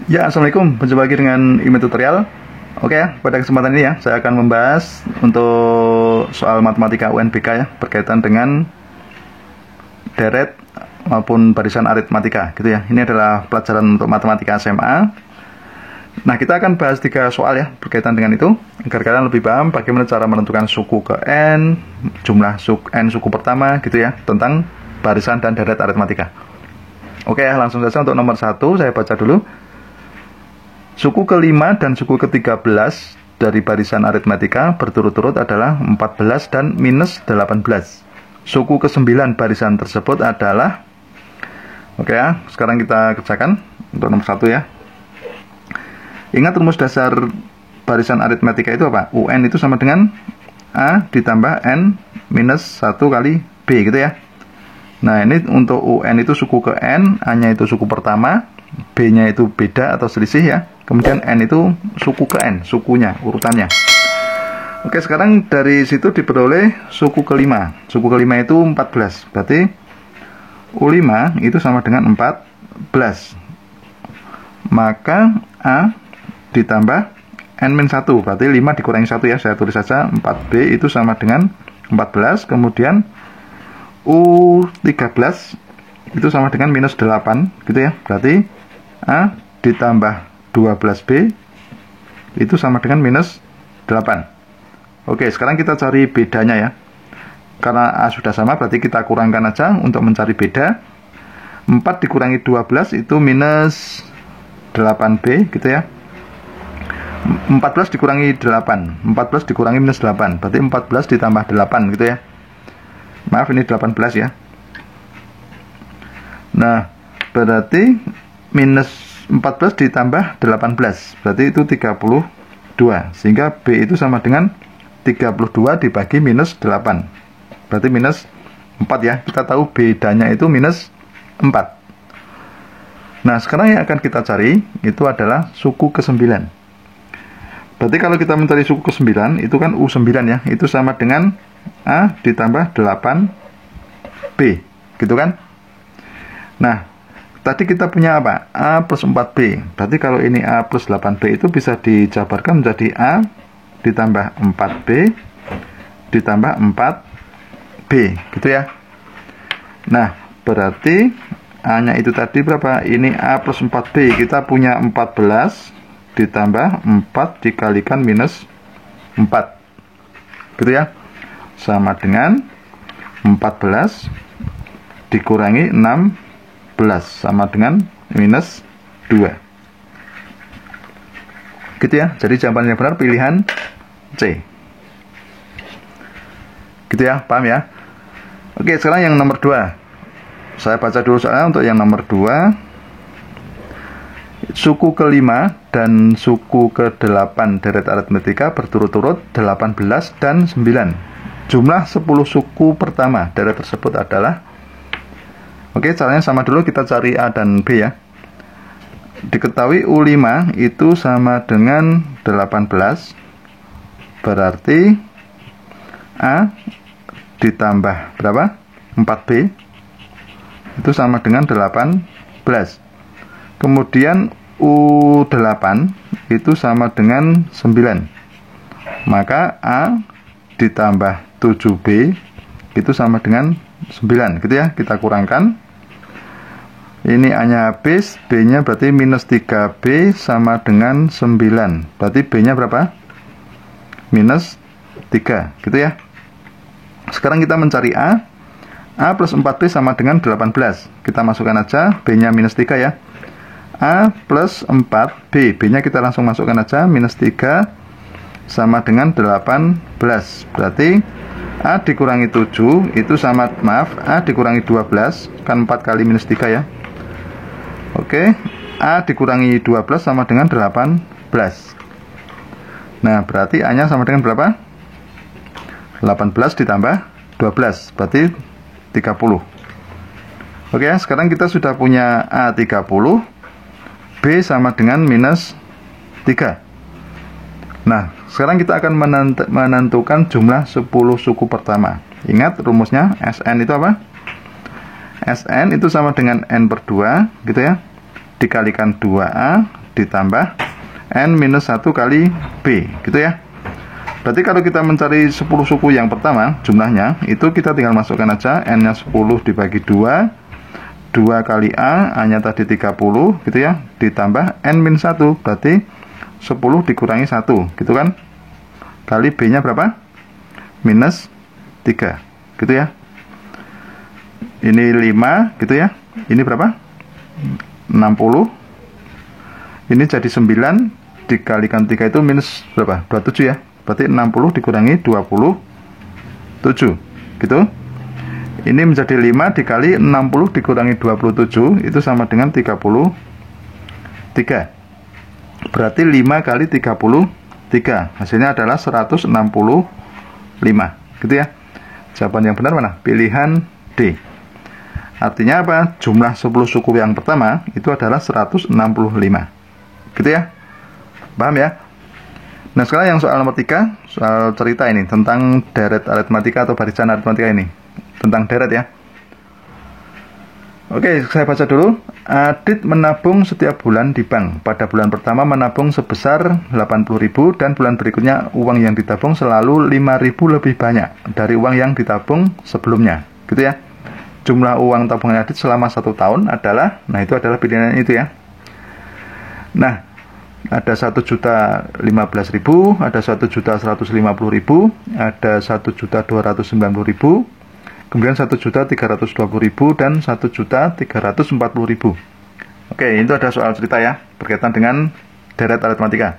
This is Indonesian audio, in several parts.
Ya, assalamualaikum. Berjumpa lagi dengan email tutorial. Oke ya, pada kesempatan ini ya, saya akan membahas untuk soal matematika UNBK ya, berkaitan dengan deret maupun barisan aritmatika, gitu ya. Ini adalah pelajaran untuk matematika SMA. Nah, kita akan bahas 3 soal ya, berkaitan dengan itu, agar kalian lebih paham bagaimana cara menentukan suku ke N, jumlah suku pertama, gitu ya, tentang barisan dan deret aritmatika. Oke ya, langsung saja untuk nomor 1, saya baca dulu. Suku ke-5 dan suku ke-13 dari barisan aritmatika berturut-turut adalah 14 dan minus 18. Suku ke-9 barisan tersebut adalah, oke ya, sekarang kita kerjakan untuk nomor 1 ya. Ingat rumus dasar barisan aritmatika itu apa? UN itu sama dengan A ditambah N minus 1 kali B, gitu ya. Nah, ini untuk UN itu suku ke N, A-nya itu suku pertama, B-nya itu beda atau selisih ya. Kemudian N itu suku ke N, sukunya, urutannya. Oke, sekarang dari situ diperoleh suku ke-5. Suku ke-5 itu 14. Berarti U5 itu sama dengan 14. Maka A ditambah N-1. Berarti 5 dikurangi 1 ya. Saya tulis saja 4B itu sama dengan 14. Kemudian U13 itu sama dengan minus 8. Gitu ya. Berarti A ditambah 12B itu sama dengan minus 8. Oke, sekarang kita cari bedanya ya. Karena A sudah sama, berarti kita kurangkan aja untuk mencari beda. 4 dikurangi 12 itu minus 8B, gitu ya. 14 dikurangi 8, 14 dikurangi minus 8, berarti 14 ditambah 8, gitu ya. Maaf, ini 18 ya. Nah, berarti minus 14 ditambah 18, berarti itu 32. Sehingga B itu sama dengan 32 dibagi minus 8. Berarti minus 4 ya. Kita tahu bedanya itu minus 4. Nah, sekarang yang akan kita cari itu adalah suku ke-9. Berarti kalau kita mencari suku ke-9, itu kan U9 ya. Itu sama dengan A ditambah 8B. Gitu kan? Nah, tadi kita punya apa? A plus 4B. Berarti kalau ini A plus 8B itu bisa dijabarkan menjadi A ditambah 4B ditambah 4B. Gitu ya. Nah, berarti A-nya itu tadi berapa? Ini A plus 4B. Kita punya 14 ditambah 4 dikalikan minus 4. Gitu ya. Sama dengan 14 dikurangi 16 sama dengan minus 2. Gitu ya. Jadi jawaban yang benar pilihan C. Gitu ya, paham ya? Oke, sekarang yang nomor 2. Saya baca dulu soalnya untuk yang nomor 2. Suku ke-5 dan suku ke-8 deret aritmatika berturut-turut 18 dan 9. Jumlah 10 suku pertama deret tersebut adalah, oke, caranya sama dulu, kita cari A dan B ya. Diketahui U5 itu sama dengan 18. Berarti A ditambah berapa? 4B itu sama dengan 18. Kemudian U8 itu sama dengan 9. Maka A ditambah 7B itu sama dengan 9, gitu ya. Kita kurangkan. Ini A-nya habis, B-nya berarti minus 3B sama dengan 9. Berarti B-nya berapa? Minus 3, gitu ya. Sekarang kita mencari A. A plus 4B sama dengan 18. Kita masukkan aja, B-nya minus 3 ya. A plus 4B, B-nya kita langsung masukkan aja, minus 3 sama dengan 18. Berarti A dikurangi 7 itu sama, maaf, A dikurangi 12, kan 4 kali minus 3 ya. Oke, A dikurangi 12 sama dengan 18. Nah, berarti A-nya sama dengan berapa? 18 ditambah 12, berarti 30. Oke, sekarang kita sudah punya A 30, B sama dengan minus 3. Nah, sekarang kita akan menentukan jumlah 10 suku pertama. Ingat rumusnya, Sn itu apa? Sn itu sama dengan N per 2, gitu ya. Dikalikan 2A ditambah N minus 1 kali B, gitu ya. Berarti kalau kita mencari 10 suku yang pertama, jumlahnya, itu kita tinggal masukkan aja, N-nya 10 dibagi 2, 2 kali A-nya tadi 30, gitu ya, ditambah N min 1, berarti 10 dikurangi 1, gitu kan, kali B-nya berapa? Minus 3, gitu ya. Ini 5, gitu ya. Ini berapa? 60. Ini jadi 9 dikalikan 3 itu minus berapa? 27 ya. Berarti 60 dikurangi 27, gitu. Ini menjadi 5 dikali 60 dikurangi 27, itu sama dengan 33. Berarti 5 kali 33, hasilnya adalah 165, gitu ya. Jawaban yang benar mana? Pilihan D. Artinya apa? Jumlah 10 suku yang pertama itu adalah 165, gitu ya. Paham ya? Nah, sekarang yang soal nomor 3, soal cerita ini tentang deret aritmatika atau barisan aritmatika ini, tentang deret ya. Oke, saya baca dulu. Adit menabung setiap bulan di bank. Pada bulan pertama menabung sebesar 80.000 dan bulan berikutnya uang yang ditabung selalu 5.000 lebih banyak dari uang yang ditabung sebelumnya, gitu ya. Jumlah uang tabungan Adit selama 1 tahun adalah, nah itu adalah pilihan itu ya. Nah, ada 1.015.000, ada 1.150.000, ada 1.290.000, kemudian 1.320.000 dan 1.340.000. Oke, itu ada soal cerita ya, berkaitan dengan deret aritmatika.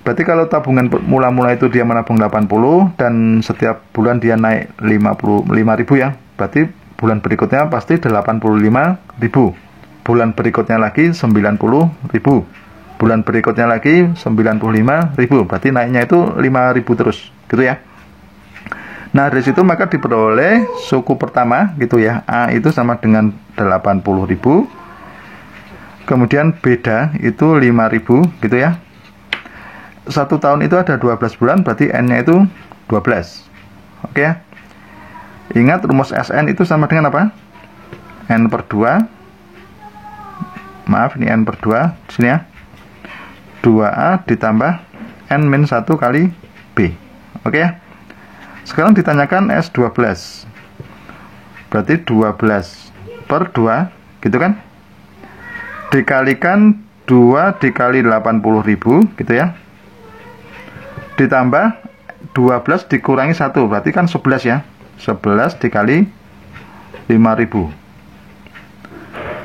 Berarti kalau tabungan mula-mula itu dia menabung 80 dan setiap bulan dia naik 55.000 ya, berarti bulan berikutnya pasti 85.000. Bulan berikutnya lagi 90.000. Bulan berikutnya lagi 95.000. Berarti naiknya itu 5.000 terus, gitu ya. Nah, dari situ maka diperoleh suku pertama, gitu ya. A itu sama dengan 80.000. Kemudian beda itu 5.000, gitu ya. 1 tahun itu ada 12 bulan, berarti N-nya itu 12. Oke ya. Ingat rumus SN itu sama dengan apa? N per 2. Maaf, ini N per 2 di sini ya. 2A ditambah N min 1 kali B. Oke ya. Sekarang ditanyakan S12. Berarti 12 per 2, gitu kan? Dikalikan 2 dikali 80.000, gitu ya. Ditambah 12 dikurangi 1, berarti kan 11 ya. 11 dikali 5.000.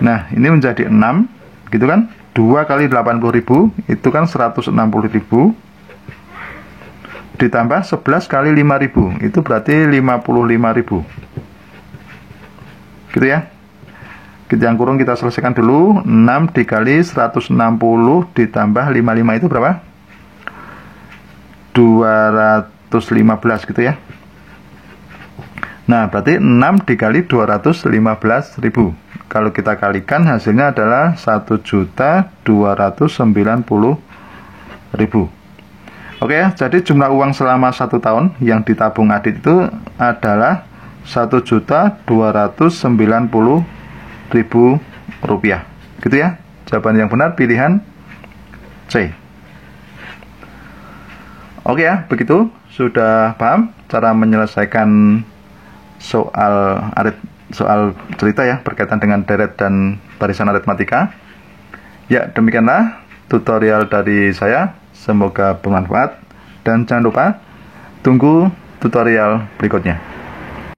Nah, ini menjadi 6, gitu kan? 2 kali 80.000 itu kan 160.000. Ditambah 11 kali 5.000, itu berarti 55.000. Gitu ya. Yang kurung kita selesaikan dulu. 6 dikali 160 ditambah 55 itu berapa? 215, gitu ya. Nah, berarti 6 dikali 215.000. Kalau kita kalikan hasilnya adalah 1.290.000. Oke ya, jadi jumlah uang selama 1 tahun yang ditabung Adit itu adalah 1.290.000 rupiah. Gitu ya. Jawaban yang benar pilihan C. Oke ya, begitu. Sudah paham cara menyelesaikan soal cerita ya, berkaitan dengan deret dan barisan aritmatika. Ya, demikianlah tutorial dari saya. Semoga bermanfaat dan jangan lupa tunggu tutorial berikutnya.